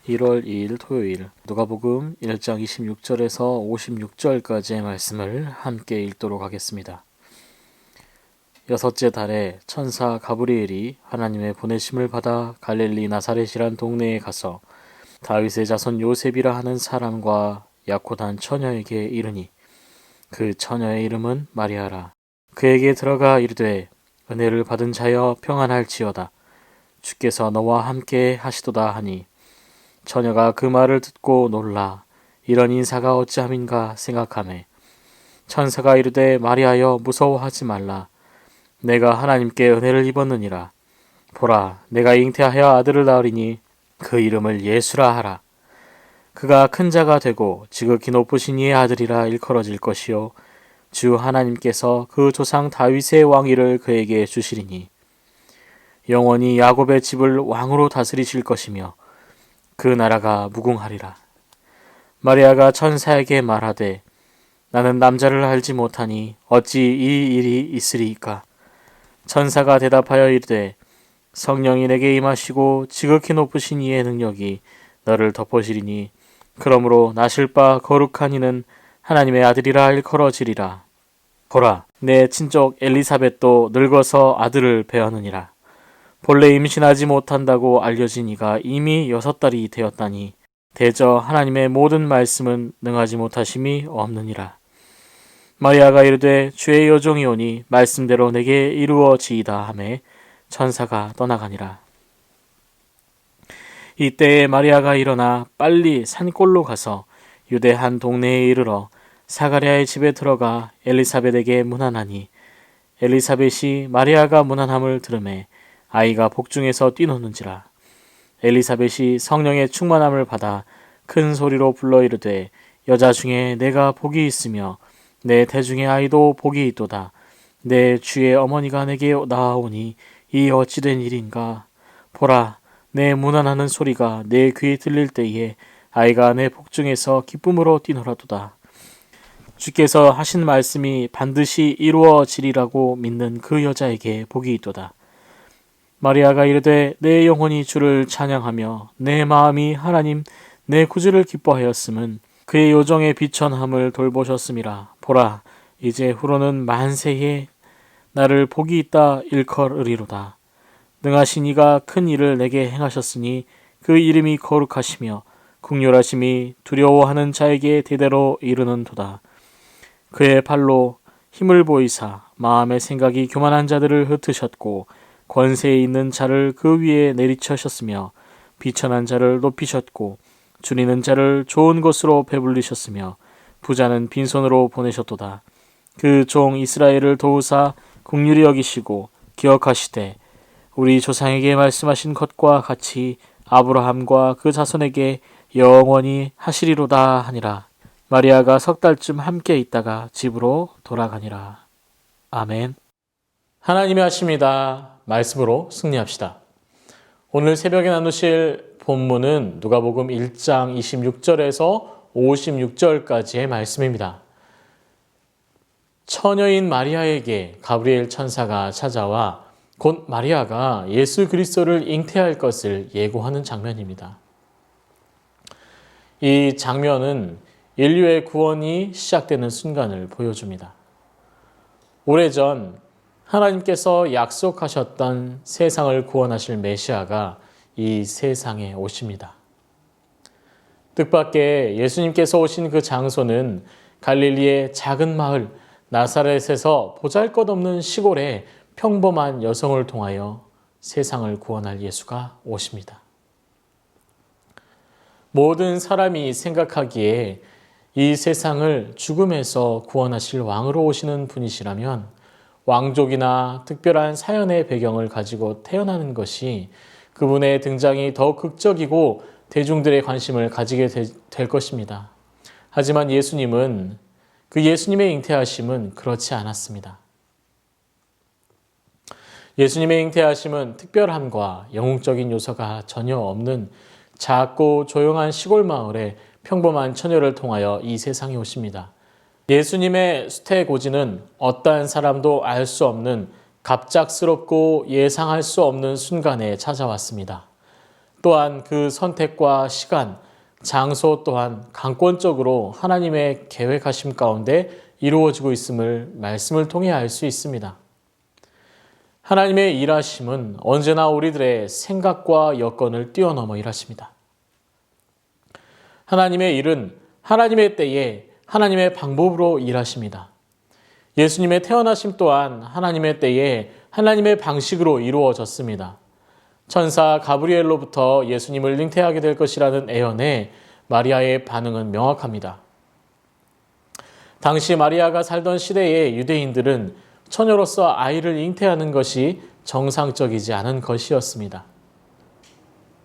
1월 2일 토요일 누가복음 1장 26절에서 56절까지의 말씀을 함께 읽도록 하겠습니다. 여섯째 달에 천사 가브리엘이 하나님의 보내심을 받아 갈릴리 나사렛이란 동네에 가서 다윗의 자손 요셉이라 하는 사람과 약혼한 처녀에게 이르니 그 처녀의 이름은 마리아라. 그에게 들어가 이르되 은혜를 받은 자여 평안할지어다. 주께서 너와 함께 하시도다 하니 처녀가 그 말을 듣고 놀라 이런 인사가 어찌함인가 생각하매 천사가 이르되 마리아여 무서워하지 말라. 내가 하나님께 은혜를 입었느니라. 보라 내가 잉태하여 아들을 낳으리니 그 이름을 예수라 하라. 그가 큰 자가 되고 지극히 높으신 이의 아들이라 일컬어질 것이요 주 하나님께서 그 조상 다윗의 왕위를 그에게 주시리니 영원히 야곱의 집을 왕으로 다스리실 것이며 그 나라가 무궁하리라. 마리아가 천사에게 말하되 나는 남자를 알지 못하니 어찌 이 일이 있으리이까. 천사가 대답하여 이르되 성령이 내게 임하시고 지극히 높으신 이의 능력이 너를 덮으시리니 그러므로 나실 바 거룩한 이는 하나님의 아들이라 일컬어지리라. 보라 내 친족 엘리사벳도 늙어서 아들을 배었느니라. 본래 임신하지 못한다고 알려진 이가 이미 6달이 되었다니 대저 하나님의 모든 말씀은 능하지 못하심이 없느니라. 마리아가 이르되 주의 여종이 오니 말씀대로 내게 이루어지이다 하매 천사가 떠나가니라. 이때에 마리아가 일어나 빨리 산골로 가서 유대 한 동네에 이르러 사가랴의 집에 들어가 엘리사벳에게 문안하니 엘리사벳이 마리아가 문안함을 들으매 아이가 복중에서 뛰노는지라. 엘리사벳이 성령의 충만함을 받아 큰 소리로 불러 이르되 여자 중에 내가 복이 있으며 내 태중의 아이도 복이 있도다. 내 주의 어머니가 내게 나아오니 이 어찌된 일인가. 보라 내 문안하는 소리가 내 귀에 들릴 때에 아이가 내 복중에서 기쁨으로 뛰노라도다. 주께서 하신 말씀이 반드시 이루어지리라고 믿는 그 여자에게 복이 있도다. 마리아가 이르되 내 영혼이 주를 찬양하며 내 마음이 하나님 내 구주를 기뻐하였음은 그의 요정의 비천함을 돌보셨음이라. 보라 이제 후로는 만세에 나를 복이 있다 일컬으리로다. 능하신 이가 큰 일을 내게 행하셨으니 그 이름이 거룩하시며 국률하심이 두려워하는 자에게 대대로 이르는도다. 그의 발로 힘을 보이사 마음의 생각이 교만한 자들을 흩으셨고 권세에 있는 자를 그 위에 내리쳐셨으며 비천한 자를 높이셨고 줄이는 자를 좋은 것으로 배불리셨으며 부자는 빈손으로 보내셨도다. 그 종 이스라엘을 도우사 긍휼히 여기시고 기억하시되 우리 조상에게 말씀하신 것과 같이 아브라함과 그 자손에게 영원히 하시리로다 하니라. 마리아가 3달쯤 함께 있다가 집으로 돌아가니라. 아멘. 하나님의 하십니다. 말씀으로 승리합시다. 오늘 새벽에 나누실 본문은 누가복음 1장 26절에서 56절까지의 말씀입니다. 처녀인 마리아에게 가브리엘 천사가 찾아와 곧 마리아가 예수 그리스도를 잉태할 것을 예고하는 장면입니다. 이 장면은 인류의 구원이 시작되는 순간을 보여줍니다. 오래전 하나님께서 약속하셨던 세상을 구원하실 메시아가 이 세상에 오십니다. 뜻밖의 예수님께서 오신 그 장소는 갈릴리의 작은 마을 나사렛에서 보잘것없는 시골에 평범한 여성을 통하여 세상을 구원할 예수가 오십니다. 모든 사람이 생각하기에 이 세상을 죽음에서 구원하실 왕으로 오시는 분이시라면 왕족이나 특별한 사연의 배경을 가지고 태어나는 것이 그분의 등장이 더 극적이고 대중들의 관심을 가지게 될 것입니다. 하지만 예수님은 그 예수님의 잉태하심은 그렇지 않았습니다. 예수님의 잉태하심은 특별함과 영웅적인 요소가 전혀 없는 작고 조용한 시골 마을에 평범한 처녀를 통하여 이 세상에 오십니다. 예수님의 수태고지는 어떠한 사람도 알 수 없는 갑작스럽고 예상할 수 없는 순간에 찾아왔습니다. 또한 그 선택과 시간, 장소 또한 강권적으로 하나님의 계획하심 가운데 이루어지고 있음을 말씀을 통해 알 수 있습니다. 하나님의 일하심은 언제나 우리들의 생각과 여건을 뛰어넘어 일하십니다. 하나님의 일은 하나님의 때에 하나님의 방법으로 일하십니다. 예수님의 태어나심 또한 하나님의 때에 하나님의 방식으로 이루어졌습니다. 천사 가브리엘로부터 예수님을 잉태하게 될 것이라는 예언에 마리아의 반응은 명확합니다. 당시 마리아가 살던 시대의 유대인들은 처녀로서 아이를 잉태하는 것이 정상적이지 않은 것이었습니다.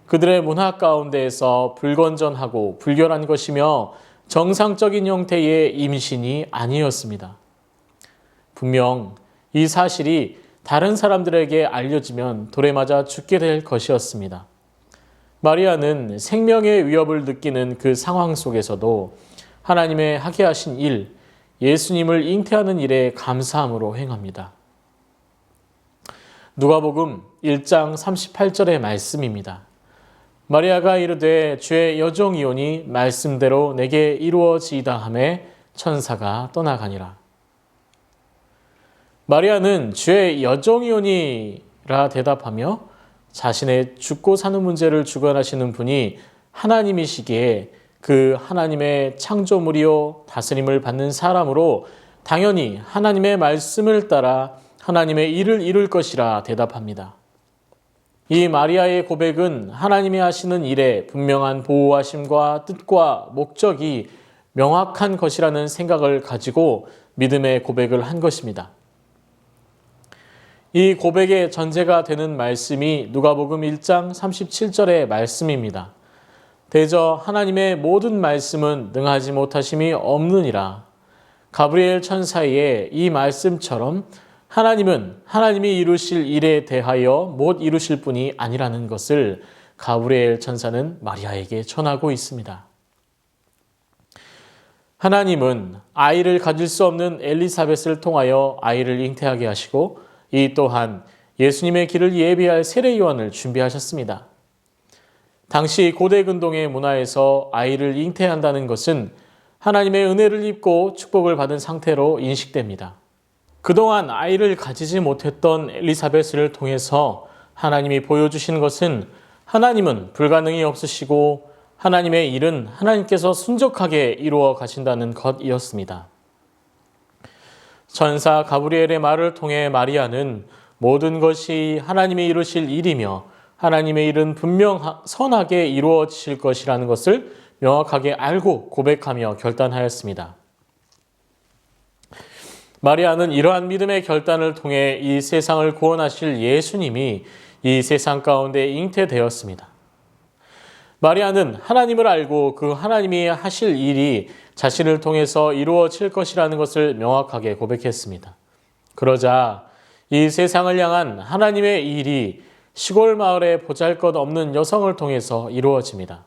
그들의 문화 가운데에서 불건전하고 불결한 것이며 정상적인 형태의 임신이 아니었습니다. 분명 이 사실이 다른 사람들에게 알려지면 돌에 맞아 죽게 될 것이었습니다. 마리아는 생명의 위협을 느끼는 그 상황 속에서도 하나님의 하게 하신 일, 예수님을 잉태하는 일에 감사함으로 행합니다. 누가복음 1장 38절의 말씀입니다. 마리아가 이르되 주의 여종이오니 말씀대로 내게 이루어지이다 하매 천사가 떠나가니라. 마리아는 주의 여종이오니라 대답하며 자신의 죽고 사는 문제를 주관하시는 분이 하나님이시기에 그 하나님의 창조물이요 다스림을 받는 사람으로 당연히 하나님의 말씀을 따라 하나님의 일을 이룰 것이라 대답합니다. 이 마리아의 고백은 하나님이 하시는 일에 분명한 보호하심과 뜻과 목적이 명확한 것이라는 생각을 가지고 믿음의 고백을 한 것입니다. 이 고백의 전제가 되는 말씀이 누가복음 1장 37절의 말씀입니다. 대저 하나님의 모든 말씀은 능하지 못하심이 없느니라. 가브리엘 천사의 이 말씀처럼 하나님은 하나님이 이루실 일에 대하여 못 이루실 분이 아니라는 것을 가브리엘 천사는 마리아에게 전하고 있습니다. 하나님은 아이를 가질 수 없는 엘리사벳을 통하여 아이를 잉태하게 하시고 이 또한 예수님의 길을 예비할 세례 요한을 준비하셨습니다. 당시 고대 근동의 문화에서 아이를 잉태한다는 것은 하나님의 은혜를 입고 축복을 받은 상태로 인식됩니다. 그동안 아이를 가지지 못했던 엘리사벳을 통해서 하나님이 보여주신 것은 하나님은 불가능이 없으시고 하나님의 일은 하나님께서 순적하게 이루어 가신다는 것이었습니다. 천사 가브리엘의 말을 통해 마리아는 모든 것이 하나님이 이루실 일이며 하나님의 일은 분명 선하게 이루어질 것이라는 것을 명확하게 알고 고백하며 결단하였습니다. 마리아는 이러한 믿음의 결단을 통해 이 세상을 구원하실 예수님이 이 세상 가운데 잉태되었습니다. 마리아는 하나님을 알고 그 하나님이 하실 일이 자신을 통해서 이루어질 것이라는 것을 명확하게 고백했습니다. 그러자 이 세상을 향한 하나님의 일이 시골 마을에 보잘것없는 여성을 통해서 이루어집니다.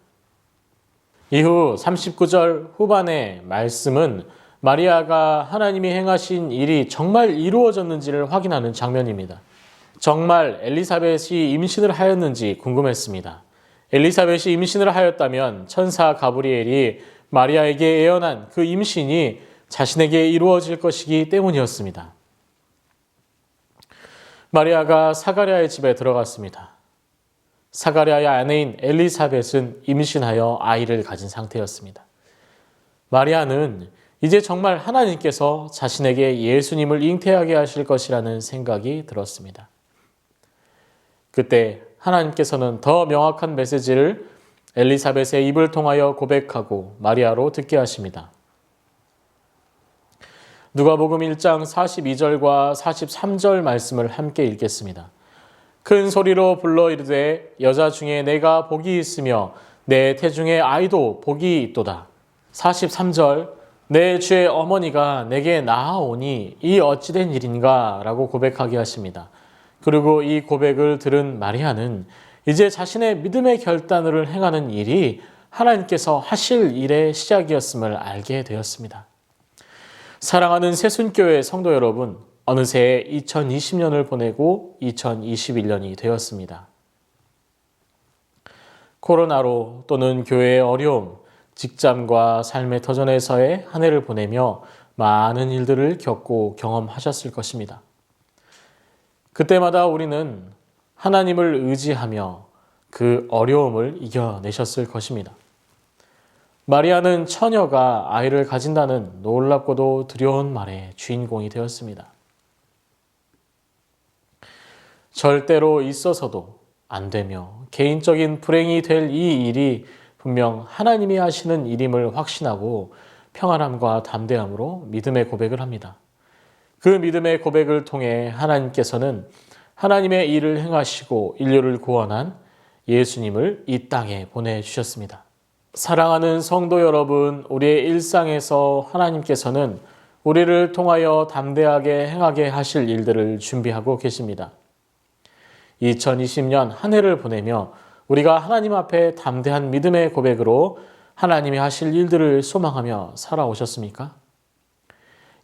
이후 39절 후반의 말씀은 마리아가 하나님이 행하신 일이 정말 이루어졌는지를 확인하는 장면입니다. 정말 엘리사벳이 임신을 하였는지 궁금했습니다. 엘리사벳이 임신을 하였다면 천사 가브리엘이 마리아에게 예언한 그 임신이 자신에게 이루어질 것이기 때문이었습니다. 마리아가 사가랴의 집에 들어갔습니다. 사가랴의 아내인 엘리사벳은 임신하여 아이를 가진 상태였습니다. 마리아는 이제 정말 하나님께서 자신에게 예수님을 잉태하게 하실 것이라는 생각이 들었습니다. 그때 하나님께서는 더 명확한 메시지를 엘리사벳의 입을 통하여 고백하고 마리아로 듣게 하십니다. 누가복음 1장 42절과 43절 말씀을 함께 읽겠습니다. 큰 소리로 불러 이르되 여자 중에 내가 복이 있으며 내 태중에 아이도 복이 있도다. 43절 내 주의 어머니가 내게 낳아오니 이 어찌된 일인가 라고 고백하게 하십니다. 그리고 이 고백을 들은 마리아는 이제 자신의 믿음의 결단을 행하는 일이 하나님께서 하실 일의 시작이었음을 알게 되었습니다. 사랑하는 새순교회 성도 여러분, 어느새 2020년을 보내고 2021년이 되었습니다. 코로나로 또는 교회의 어려움, 직장과 삶의 터전에서의 한 해를 보내며 많은 일들을 겪고 경험하셨을 것입니다. 그때마다 우리는 하나님을 의지하며 그 어려움을 이겨내셨을 것입니다. 마리아는 처녀가 아이를 가진다는 놀랍고도 두려운 말의 주인공이 되었습니다. 절대로 있어서도 안 되며 개인적인 불행이 될 이 일이 분명 하나님이 하시는 일임을 확신하고 평안함과 담대함으로 믿음의 고백을 합니다. 그 믿음의 고백을 통해 하나님께서는 하나님의 일을 행하시고 인류를 구원한 예수님을 이 땅에 보내주셨습니다. 사랑하는 성도 여러분, 우리의 일상에서 하나님께서는 우리를 통하여 담대하게 행하게 하실 일들을 준비하고 계십니다. 2020년 한 해를 보내며 우리가 하나님 앞에 담대한 믿음의 고백으로 하나님이 하실 일들을 소망하며 살아오셨습니까?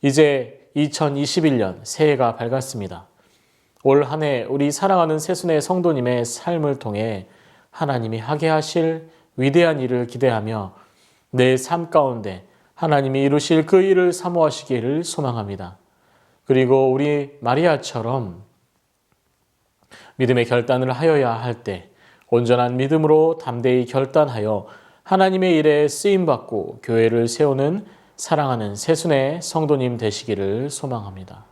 이제 2021년 새해가 밝았습니다. 올 한 해 우리 사랑하는 새순의 성도님의 삶을 통해 하나님이 하게 하실 위대한 일을 기대하며 내 삶 가운데 하나님이 이루실 그 일을 사모하시기를 소망합니다. 그리고 우리 마리아처럼 믿음의 결단을 하여야 할 때 온전한 믿음으로 담대히 결단하여 하나님의 일에 쓰임받고 교회를 세우는 사랑하는 새순의 성도님 되시기를 소망합니다.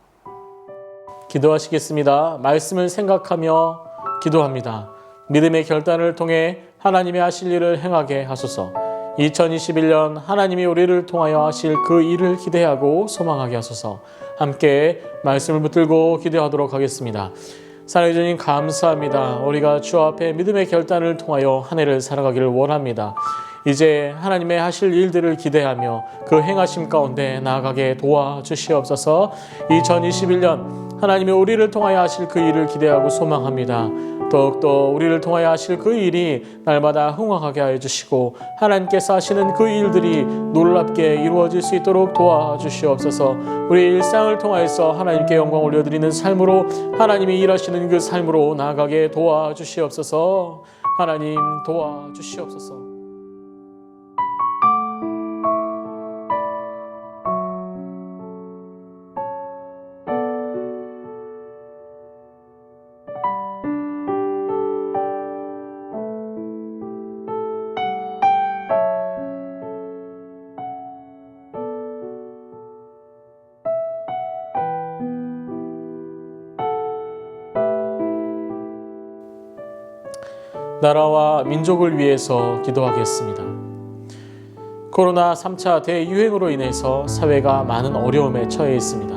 기도하시겠습니다. 말씀을 생각하며 기도합니다. 믿음의 결단을 통해 하나님의 하실 일을 행하게 하소서. 2021년 하나님이 우리를 통하여 하실 그 일을 기대하고 소망하게 하소서. 함께 말씀을 붙들고 기도하도록 하겠습니다. 사랑해 주님 감사합니다. 우리가 주 앞에 믿음의 결단을 통하여 한 해를 살아가기를 원합니다. 이제 하나님의 하실 일들을 기대하며 그 행하심 가운데 나아가게 도와주시옵소서. 2021년 하나님이 우리를 통하여 하실 그 일을 기대하고 소망합니다. 더욱더 우리를 통하여 하실 그 일이 날마다 흥황하게 하여 주시고 하나님께서 하시는 그 일들이 놀랍게 이루어질 수 있도록 도와주시옵소서. 우리 일상을 통하여서 하나님께 영광 올려드리는 삶으로 하나님이 일하시는 그 삶으로 나아가게 도와주시옵소서. 하나님 도와주시옵소서. 나라와 민족을 위해서 기도하겠습니다. 코로나 3차 대유행으로 인해서 사회가 많은 어려움에 처해 있습니다.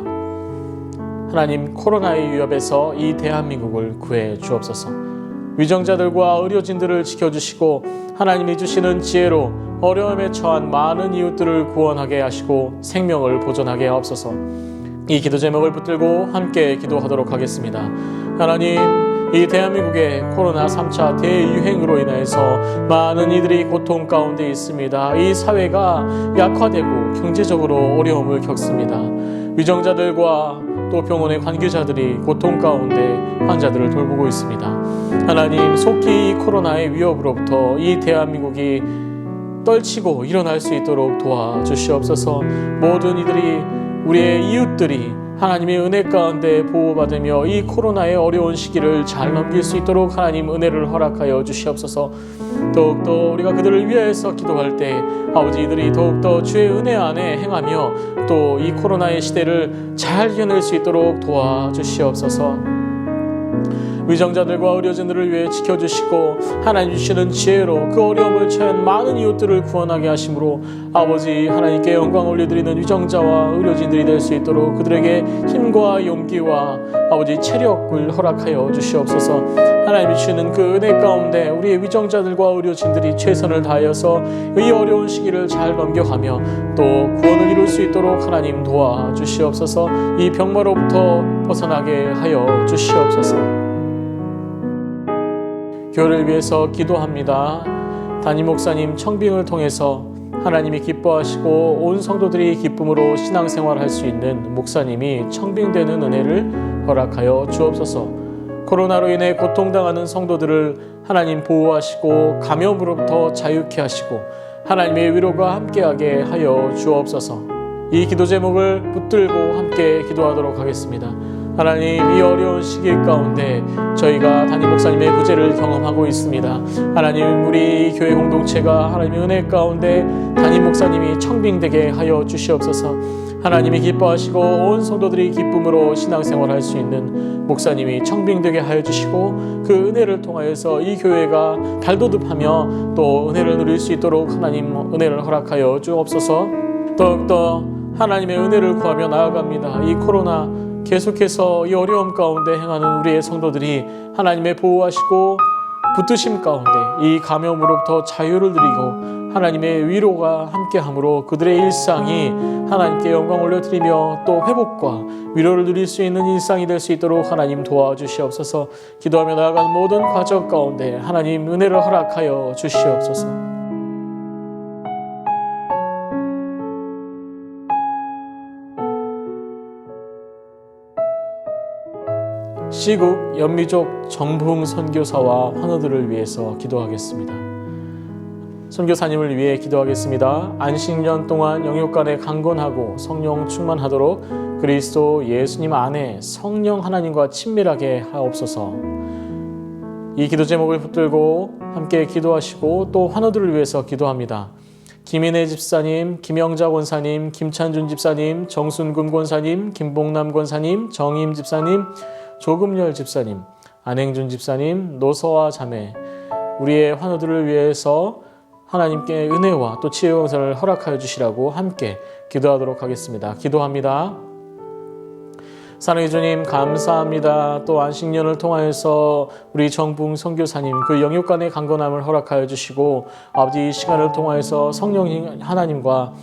하나님, 코로나의 위협에서 이 대한민국을 구해 주옵소서. 위정자들과 의료진들을 지켜주시고 하나님이 주시는 지혜로 어려움에 처한 많은 이웃들을 구원하게 하시고 생명을 보존하게 하옵소서. 이 기도 제목을 붙들고 함께 기도하도록 하겠습니다. 하나님, 이 대한민국의 코로나 3차 대유행으로 인해서 많은 이들이 고통 가운데 있습니다. 이 사회가 약화되고 경제적으로 어려움을 겪습니다. 위정자들과 또 병원의 관계자들이 고통 가운데 환자들을 돌보고 있습니다. 하나님, 속히 이 코로나의 위협으로부터 이 대한민국이 떨치고 일어날 수 있도록 도와주시옵소서. 모든 이들이, 우리의 이웃들이 하나님의 은혜 가운데 보호받으며 이 코로나의 어려운 시기를 잘 넘길 수 있도록 하나님 은혜를 허락하여 주시옵소서. 더욱더 우리가 그들을 위하여서 기도할 때 아버지, 이들이 더욱더 주의 은혜 안에 행하며 또 이 코로나의 시대를 잘 이겨낼 수 있도록 도와주시옵소서. 위정자들과 의료진들을 위해 지켜주시고 하나님 주시는 지혜로 그 어려움을 처한 많은 이웃들을 구원하게 하심으로 아버지, 하나님께 영광 올려드리는 위정자와 의료진들이 될 수 있도록 그들에게 힘과 용기와 아버지 체력을 허락하여 주시옵소서. 하나님이 주시는 그 은혜 가운데 우리의 위정자들과 의료진들이 최선을 다하여서 이 어려운 시기를 잘 넘겨가며 또 구원을 이룰 수 있도록 하나님 도와주시옵소서. 이 병마로부터 벗어나게 하여 주시옵소서. 교회를 위해서 기도합니다. 담임 목사님 청빙을 통해서 하나님이 기뻐하시고 온 성도들이 기쁨으로 신앙생활할 수 있는 목사님이 청빙되는 은혜를 허락하여 주옵소서. 코로나로 인해 고통당하는 성도들을 하나님 보호하시고 감염으로부터 자유케 하시고 하나님의 위로가 함께하게 하여 주옵소서. 이 기도 제목을 붙들고 함께 기도하도록 하겠습니다. 하나님, 이 어려운 시기 가운데 저희가 담임 목사님의 부재를 경험하고 있습니다. 하나님, 우리 교회 공동체가 하나님의 은혜 가운데 담임 목사님이 청빙되게 하여 주시옵소서. 하나님이 기뻐하시고 온 성도들이 기쁨으로 신앙생활할 수 있는 목사님이 청빙되게 하여 주시고 그 은혜를 통하여서 이 교회가 발돋움하며 또 은혜를 누릴 수 있도록 하나님 은혜를 허락하여 주옵소서. 더욱더 하나님의 은혜를 구하며 나아갑니다. 이 코로나 계속해서 이 어려움 가운데 행하는 우리의 성도들이 하나님의 보호하시고 붙드심 가운데 이 감염으로부터 자유를 누리고 하나님의 위로가 함께함으로 그들의 일상이 하나님께 영광 올려드리며 또 회복과 위로를 누릴 수 있는 일상이 될 수 있도록 하나님 도와주시옵소서. 기도하며 나아가는 모든 과정 가운데 하나님 은혜를 허락하여 주시옵소서. 시국 연미족 정부흥 선교사와 환우들을 위해서 기도하겠습니다. 선교사님을 위해 기도하겠습니다. 안식년 동안 영육간에 강건하고 성령 충만하도록 그리스도 예수님 안에 성령 하나님과 친밀하게 하옵소서. 이 기도 제목을 붙들고 함께 기도하시고 또 환우들을 위해서 기도합니다. 김인혜 집사님, 김영자 권사님, 김찬준 집사님, 정순금 권사님, 김봉남 권사님, 정임 집사님, 조금열 집사님, 안행준 집사님, 노서와 자매, 우리의 환우들을 위해서 하나님께 은혜와 또 치유 용서를 허락하여 주시라고 함께 기도하도록 하겠습니다. 기도합니다. 사랑의 주님, 감사합니다. 또 안식년을 통하여서 우리 정붕 선교사님 그 영육간의 강건함을 허락하여 주시고 아버지 이 시간을 통하여서 성령 하나님과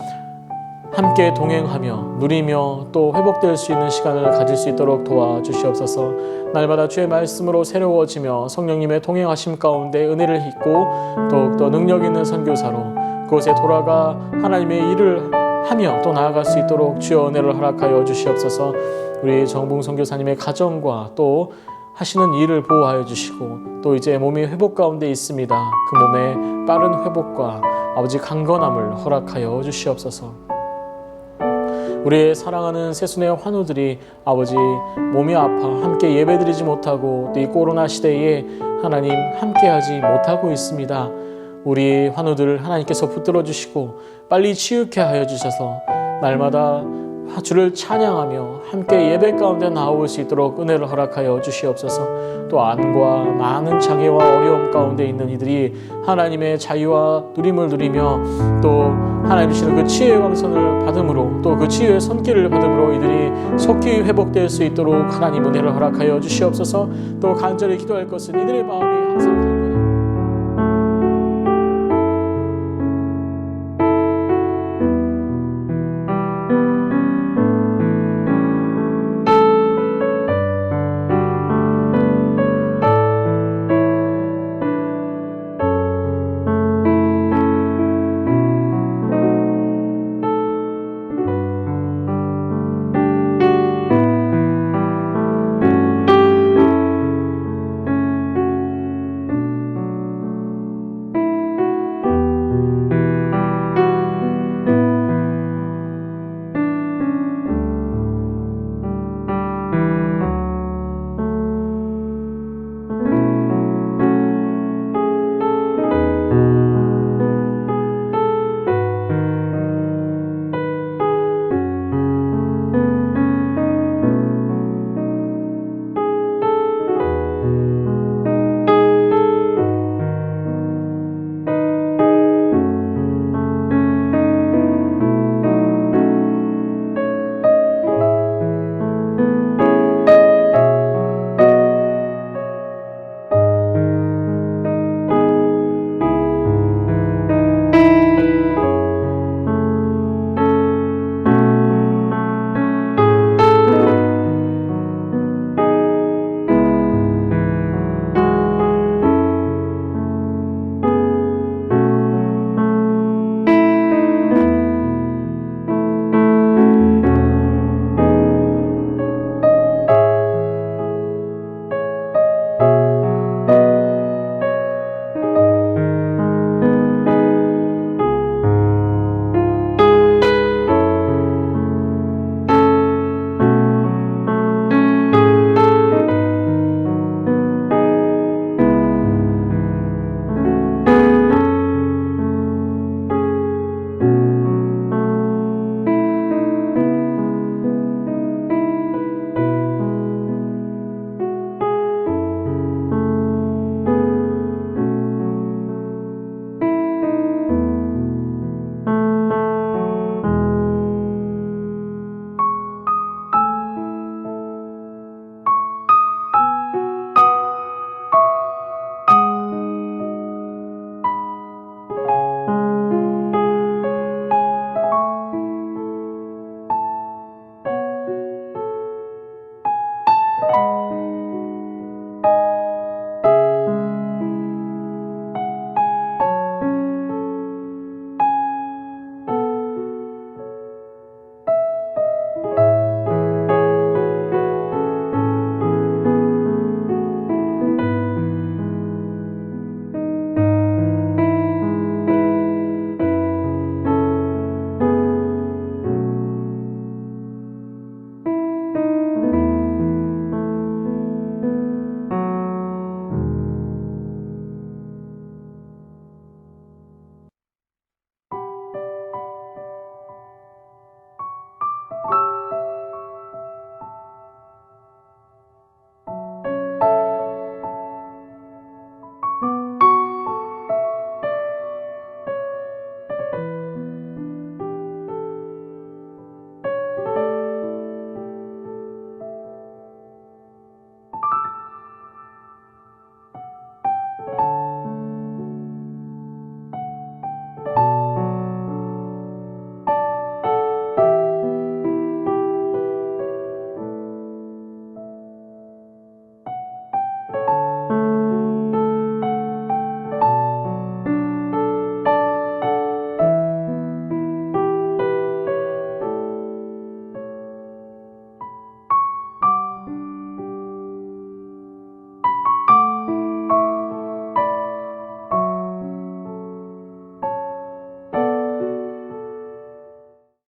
함께 동행하며 누리며 또 회복될 수 있는 시간을 가질 수 있도록 도와주시옵소서. 날마다 주의 말씀으로 새로워지며 성령님의 동행하심 가운데 은혜를 입고 더욱더 능력 있는 선교사로 그곳에 돌아가 하나님의 일을 하며 또 나아갈 수 있도록 주의 은혜를 허락하여 주시옵소서. 우리 정봉 선교사님의 가정과 또 하시는 일을 보호하여 주시고 또 이제 몸이 회복 가운데 있습니다. 그 몸의 빠른 회복과 아버지 강건함을 허락하여 주시옵소서. 우리의 사랑하는 새순의 환우들이 아버지 몸이 아파 함께 예배드리지 못하고 또 이 코로나 시대에 하나님 함께하지 못하고 있습니다. 우리 환우들을 하나님께서 붙들어 주시고 빨리 치유케 하여 주셔서 날마다 주를 찬양하며 함께 예배 가운데 나올 수 있도록 은혜를 허락하여 주시옵소서. 또 안과 많은 장애와 어려움 가운데 있는 이들이 하나님의 자유와 누림을 누리며 또 하나님 주시는 그 치유의 광선을 받음으로 또 그 치유의 손길을 받음으로 이들이 속히 회복될 수 있도록 하나님 은혜를 허락하여 주시옵소서. 또 간절히 기도할 것은 이들의 마음이 항상